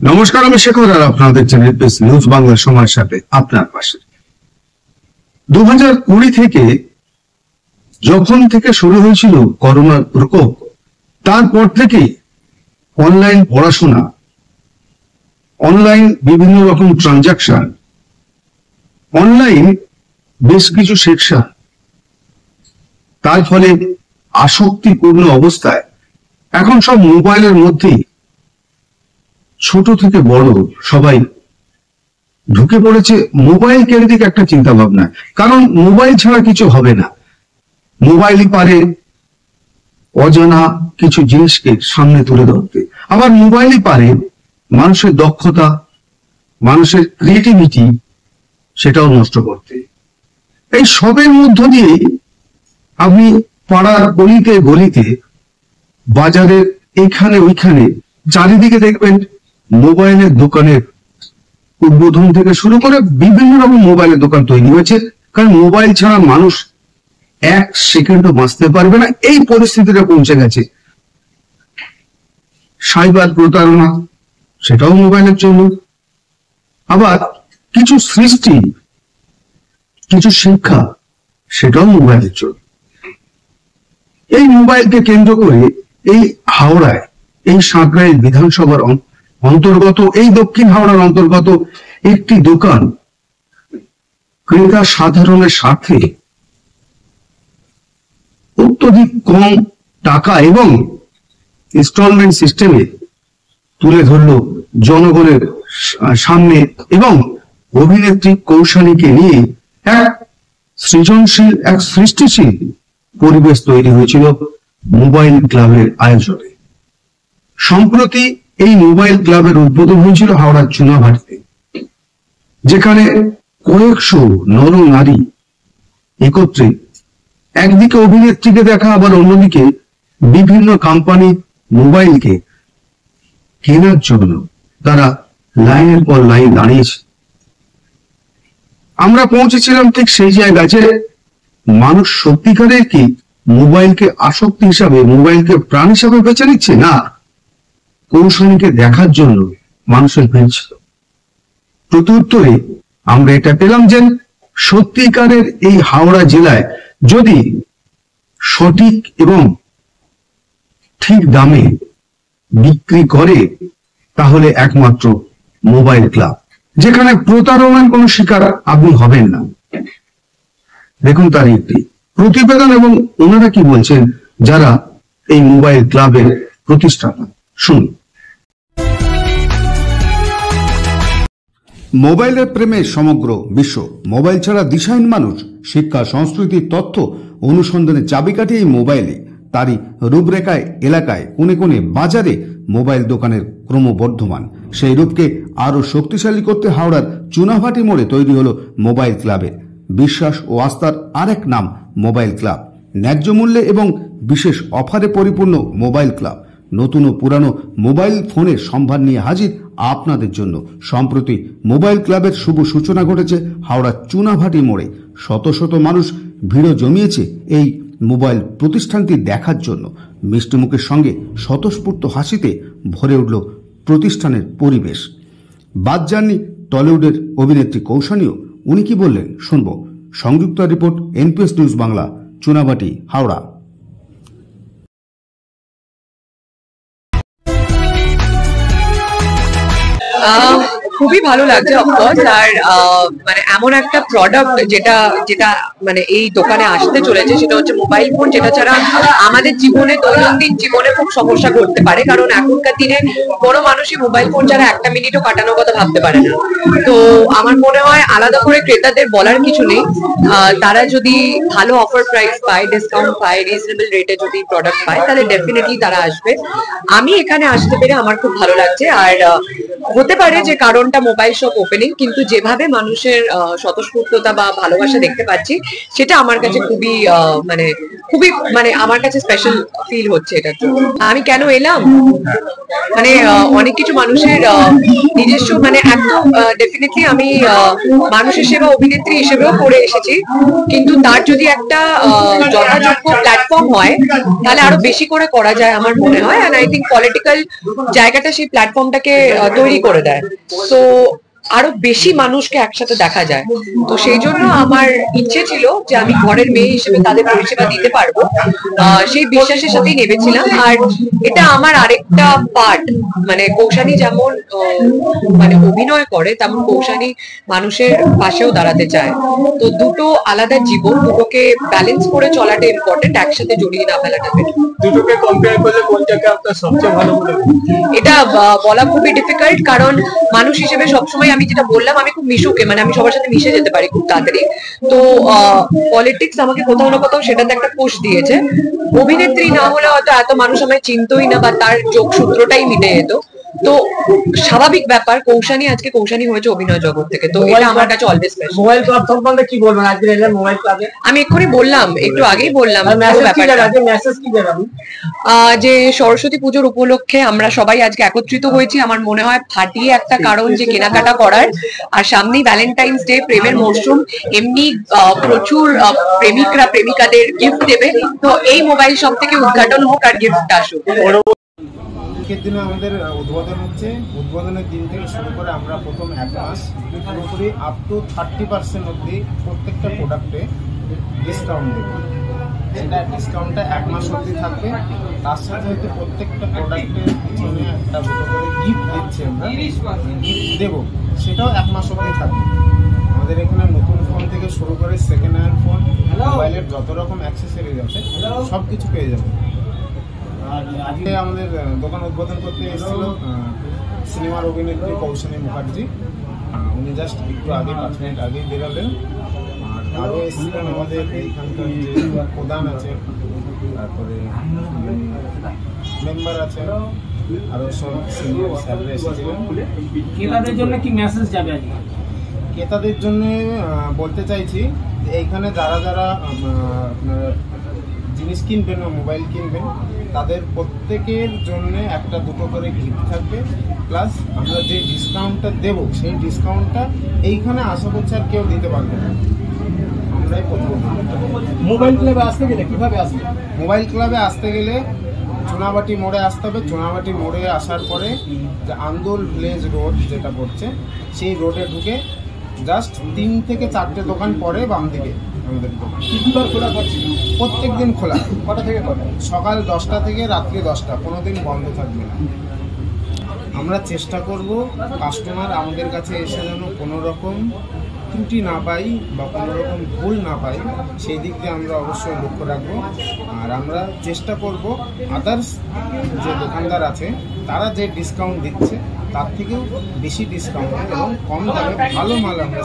নমস্কার, আমি শেখর আর আপনারা দেখছেন এনপিএস নিউজ বাংলা, সময়ের সাথে আপনার পাশে। 2020 থেকে যখন থেকে শুরু হয়েছিল করোনার প্রকোপ, তারপর থেকে অনলাইন পড়াশোনা, অনলাইন বিভিন্ন রকম ট্রানজাকশন, অনলাইন বেশ কিছু শিক্ষা, তার ফলে আসক্তিপূর্ণ অবস্থায় এখন সব মোবাইলের মধ্যেই ছোট থেকে বড় সবাই ঢুকে পড়েছে মোবাইল কেন্দ্রিক একটা চিন্তা ভাবনা। কারণ মোবাইল ছাড়া কিছু হবে না। মোবাইলই পারে অজানা কিছু জিনিসকে সামনে তুলে ধরতে, আবার মোবাইলই পারে মানুষের দক্ষতা, মানুষের ক্রিয়েটিভিটি সেটাও নষ্ট করতে। এই সবের মধ্য দিয়ে আপনি পাড়ার গলিতে গলিতে, বাজারের এখানে ওইখানে চারিদিকে দেখবেন মোবাইলের দোকানের উদ্বোধন থেকে শুরু করে বিভিন্ন রকম মোবাইলের দোকান তৈরি হয়েছে। কারণ মোবাইল ছাড়া মানুষ এক সেকেন্ডও বাঁচতে পারবে না, এই পরিস্থিতিটা পৌঁছে গেছে। সাইবার প্রতারণা, সেটাও মোবাইলের জন্য। আবার কিছু সৃষ্টি, কিছু শিক্ষা, সেটাও মোবাইলের জন্য। এই মোবাইলকে কেন্দ্র করে এই হাওড়ায়, এই সাঁকরাইল বিধানসভার অন্তর্গত, এই দক্ষিণ হাওড়ার অন্তর্গত একটি দোকান ক্রেতা সাধারণের স্বার্থে অত্যধিক কম টাকা এবং ইনস্টলমেন্ট সিস্টেমে তুলে ধরলো জনগণের সামনে, এবং অভিনেত্রী কৌশানীকে নিয়ে এক সৃজনশীল, এক সৃষ্টিশীল পরিবেশ তৈরি হয়েছিল মোবাইল ক্লাবের আয়োজনে। সম্প্রতি এই মোবাইল ক্লাবের উদ্বোধন হয়েছিল হাওড়ার চুনাভাটিতে, যেখানে কয়েকশো নর নারী একত্রে একদিকে অভিনেত্রীকে দেখা, আবার অন্যদিকে বিভিন্ন কোম্পানি মোবাইলকে কেনার জন্য তারা লাইনের পর লাইন দাঁড়িয়েছে। আমরা পৌঁছেছিলাম ঠিক সেই জায়গায় যে মানুষ সত্যিকারের কি মোবাইলকে আসক্তি হিসাবে, মোবাইলকে প্রাণ হিসাবে বেছে নিচ্ছে, না কৌশলীকে দেখার জন্য মানুষের ভিড় ছিল। প্রত্যুত্তরে আমরা এটা পেলাম যে সত্যিকারের এই হাওড়া জেলায় যদি সঠিক এবং ঠিক দামে বিক্রি করে, তাহলে একমাত্র মোবাইল ক্লাব, যেখানে প্রতারণার কোনো শিকার আপনি হবেন না। দেখুন তার একটি প্রতিবেদন, এবং ওনারা কি বলছেন যারা এই মোবাইল ক্লাবের প্রতিষ্ঠাতা। শুনুন। মোবাইলের প্রেমে সমগ্র বিশ্ব। মোবাইল ছাড়া দিশাহীন মানুষ। শিক্ষা, সংস্কৃতি, তথ্য অনুসন্ধানের চাবিকাঠি এই মোবাইলে। তারই রূপরেখায় এলাকায় কোণে কোণে বাজারে মোবাইল দোকানের ক্রমবর্ধমান। সেই রূপকে আরো শক্তিশালী করতে হাওড়ার চুনাভাটি মোড়ে তৈরি হলো মোবাইল ক্লাবের। বিশ্বাস ও আস্থার আরেক নাম মোবাইল ক্লাব। ন্যায্য মূল্যে এবং বিশেষ অফারে পরিপূর্ণ মোবাইল ক্লাব। নতুন ও পুরানো মোবাইল ফোনের সম্ভার নিয়ে হাজির আপনাদের জন্য। সম্প্রতি মোবাইল ক্লাবের শুভ সূচনা ঘটেছে হাওড়ার চুনাভাটি মোড়ে। শত শত মানুষ ভিড় জমিয়েছে এই মোবাইল প্রতিষ্ঠানটি দেখার জন্য। মিষ্টিমুখের সঙ্গে স্বতঃস্ফূর্ত হাসিতে ভরে উঠল প্রতিষ্ঠানের পরিবেশ। বাদ যাননি টলিউডের অভিনেত্রী কৌশানীও। উনি কি বললেন শুনব। সংযুক্ত report, NPS news Bangla, Chunabhati, Howrah. খুবই ভালো লাগছে অফকোর্স। আর মানে এমন একটা প্রোডাক্ট যেটা যেটা মানে এই দোকানে আসতে চলেছে, সেটা হচ্ছে মোবাইল ফোন, যেটা ছাড়া আমাদের জীবনে, দৈনন্দিন জীবনে খুব সমস্যা করতে পারে। কারণ এখনকার দিনে কোনো মানুষই মোবাইল ফোন ছাড়া একটা মিনিটও কাটানোর কথা ভাবতে পারে না। তো আমার মনে হয় আলাদা করে ক্রেতাদের বলার কিছু নেই। তারা যদি ভালো অফার প্রাইস পায়, ডিসকাউন্ট পায়, রিজনেবল রেটে যদি প্রোডাক্ট পায়, তাহলে ডেফিনেটলি তারা আসবে। আমি এখানে আসতে পেরে আমার খুব ভালো লাগছে। আর হতে পারে যে কারণটা মোবাইল শপ ওপেনিং, কিন্তু যেভাবে মানুষের স্বতঃস্ফূর্ততা বা ভালোবাসা দেখতে পাচ্ছি, সেটা আমার কাছে খুবই মানে আমার কাছে স্পেশাল ফিল হচ্ছে এটার জন্য। আমি কেন এলাম, মানে অনেক কিছু মানুষের নিজস্ব, মানে একদম ডেফিনেটলি আমি মানুষের সেবা অভিনেত্রী হিসেবেও করে এসেছি, কিন্তু তার যদি একটা যথাযোগ্য প্ল্যাটফর্ম হয়, তাহলে আরো বেশি করে করা যায় আমার মনে হয়। এন্ড আই থিঙ্ক পলিটিক্যাল জায়গাটা সেই প্ল্যাটফর্মটাকে তৈরি তৈরি করে দেয়, তো আরো বেশি মানুষকে একসাথে দেখা যায়। তো সেই জন্য আমার ইচ্ছে ছিল যে আমি ঘরের মেয়ে হিসেবে তাদের পরিষেবা দিতে পারবো, সেই বিশ্বাসের সাথেই নেমেছিলাম। আর এটা আমার আরেকটা পার্ট, মানে কৌশানী যেমন মানে অভিনয় করে, তেমন কৌশানী মানুষের পাশেও দাঁড়াতে চায়। তো দুটো আলাদা জীবন, দুটোকে ব্যালেন্স করে চলাটা ইম্পর্টেন্ট, একসাথে জড়িয়ে না ফেলাটা বেটার। দুটোকে কম্পেয়ার করলে কোনটাকে আপনার সবচেয়ে ভালো মনে হয়? এটা বলা খুবই ডিফিকাল্ট, কারণ মানুষ হিসেবে সবসময় আমি যেটা বললাম, আমি খুব মিশুকে, মানে আমি সবার সাথে মিশে যেতে পারি খুব তাড়াতাড়ি। তো পলিটিক্স আমাকে কোথাও না কোথাও সেটাতে একটা পুশ দিয়েছে। অভিনেত্রী না হলে হয়তো এত মানুষ আমায় চিনতই না, বা তার যোগসূত্রটাই মিটে যেত। তো স্বাভাবিক ব্যাপার, কৌশানী আজকে কৌশানী হয়েছে অভিনয় জগৎ থেকে, তো এটা আমার কাছে অলওয়েজ স্পেশাল। মোবাইল ক্লাব সম্বন্ধে কি বলবেন? আজকে এলেন মোবাইল ক্লাবে, আমি এক্ষুনি বললাম, একটু আগেই বললাম মেসেজ কি দেবেন? যে সরস্বতী পুজোর উপলক্ষে আমরা সবাই আজকে একত্রিত হয়েছি, আমার মনে হয় ফাটিয়ে একটা কারণ যে কেনাকাটা করার। আর সামনেই ভ্যালেন্টাইন্স ডে, প্রেমের মরশুম, এমনি প্রচুর প্রেমিকরা প্রেমিকাদের গিফট দেবে। তো এই মোবাইল শপ থেকে উদ্ঘাটন হোক আর গিফট আসুক। আজকের দিনে আমাদের উদ্বোধন হচ্ছে। উদ্বোধনের দিন থেকে শুরু করে আমরা প্রথম 1 মাস পুরোপুরি আপ টু 30% অবধি প্রত্যেকটা প্রোডাক্টে ডিসকাউন্ট দেবো। সেটা ডিসকাউন্টটা 1 মাস অবধি থাকবে। তার সাথে হয়তো প্রত্যেকটা প্রোডাক্টের পিছনে একটা দুটো করে গিফট দিচ্ছে, আমরা গিফট দেবো, সেটাও 1 মাস অবধি থাকবে। আমাদের এখানে নতুন ফোন থেকে শুরু করে সেকেন্ড হ্যান্ড ফোন, মোবাইলের যত রকম অ্যাক্সেসরিজ আছে সব কিছু পেয়ে যাবে। আজকে আমাদের দোকান উদ্বোধন করতে এসেছিল সিনেমার অভিনেত্রী কৌশানী মুখার্জি। উনি জাস্ট একটু আগে 5 মিনিট আগেই বেরোলেন। আর আরও এসেছিলেন আমাদের এইখানকার যে প্রধান আছে, তারপরে মেম্বার আছে, আরও সব সিনিয়র স্যাররা এসেছিলেন। ক্রেতাদের জন্য কি মেসেজ যাবে আজকে? ক্রেতাদের জন্য বলতে চাইছি যে এইখানে যারা যারা জিনিস কিনবেন বা মোবাইল কিনবেন, তাদের প্রত্যেকের জন্য একটা দুটো করে গিফট থাকবে। প্লাস আমরা যে ডিসকাউন্টটা দেব, সেই ডিসকাউন্টটা এইখানে আশা করছি আর কেউ দিতে পারবে না, আমরাই প্রথম। মোবাইল ক্লাবে আসতে গেলে কিভাবে আসবে? মোবাইল ক্লাবে আসতে গেলে চুনাবাটি মোড়ে আসতে হবে। চুনাবাটি মোড়ে আসার পরে যে আন্দোল ভিলেজ রোড যেটা পড়ছে, সেই রোডে ঢুকে জাস্ট 3 থেকে 4টে দোকান পরে বাম দিকে আমাদের দোকান। কিবার খোলা করছি? প্রত্যেক দিন খোলা। কটা থেকে কটা? সকাল 10টা থেকে রাত্রি 10টা, কোনোদিন বন্ধ থাকবে না। আমরা চেষ্টা করব কাস্টমার আমাদের কাছে এসে যেন কোনো রকম ত্রুটি না পাই বা কোনো রকম ভুল না পাই, সেই দিক দিয়ে আমরা অবশ্যই লক্ষ্য রাখবো। আর আমরা চেষ্টা করব আদার্স যে দোকানদার আছে তারা যে ডিসকাউন্ট দিচ্ছে তার থেকেও বেশি ডিসকাউন্ট এবং কম দামে ভালো মাল আমরা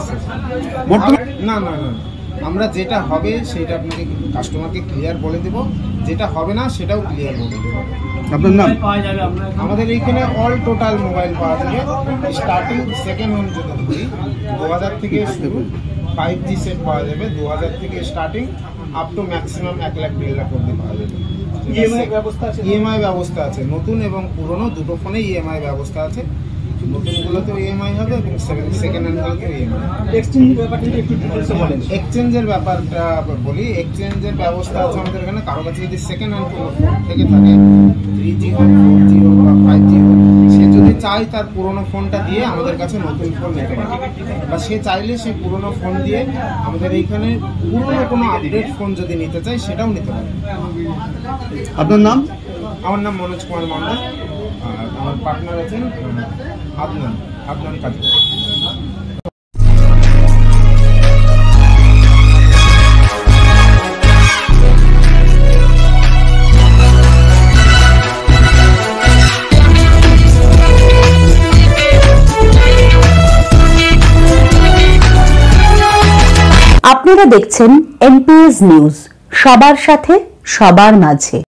না না না আমরা যেটা হবে সেটা আপনাকে কাস্টমারকে ক্লিয়ার বলে দেব, যেটা হবে না সেটাও ক্লিয়ার বলে দেবো। আপনার নাম? আমাদের এইখানে অল টোটাল মোবাইল পাওয়া যাবে। স্টার্টিং সেকেন্ড হ্যান্ড যদি ধরি 2000 থেকে শুরু, 5G সেট পাওয়া যাবে 2000 থেকে starting, up to maximum 1 lakh 1.5 lakh অবধি পাওয়া যাবে। ইএমআই ব্যবস্থা আছে, নতুন এবং পুরনো দুটো ফোনে ইএমআই ব্যবস্থা আছে। নতুনগুলোতেও ইএমআই হবে এবং সেকেন্ড হ্যান্ডগুলোতেও ইএমআই। এক্সচেঞ্জের ব্যাপারটা বলি, এক্সচেঞ্জের ব্যবস্থা আছে আমাদের এখানে। কারো কাছে যদি সেকেন্ড হ্যান্ড কোনো ফোন থেকে থাকে, 3G হোক 4G হোক বা 5G হোক, সে যদি চায় তার পুরোনো ফোনটা দিয়ে আমাদের কাছে নতুন ফোন নিতে পারে, বা সে চাইলে সেই পুরোনো ফোন দিয়ে আমাদের এইখানে পুরোনো কোনো আপডেট ফোন যদি নিতে চায় সেটাও নিতে পারে। আপনার নাম? আমার নাম মনোজ কুমার মান্না, আর আমার পার্টনার আছেন আদনান কাজী। আপনারা দেখছেন এনপিএস নিউজ, সবার সাথে সবার মাঝে।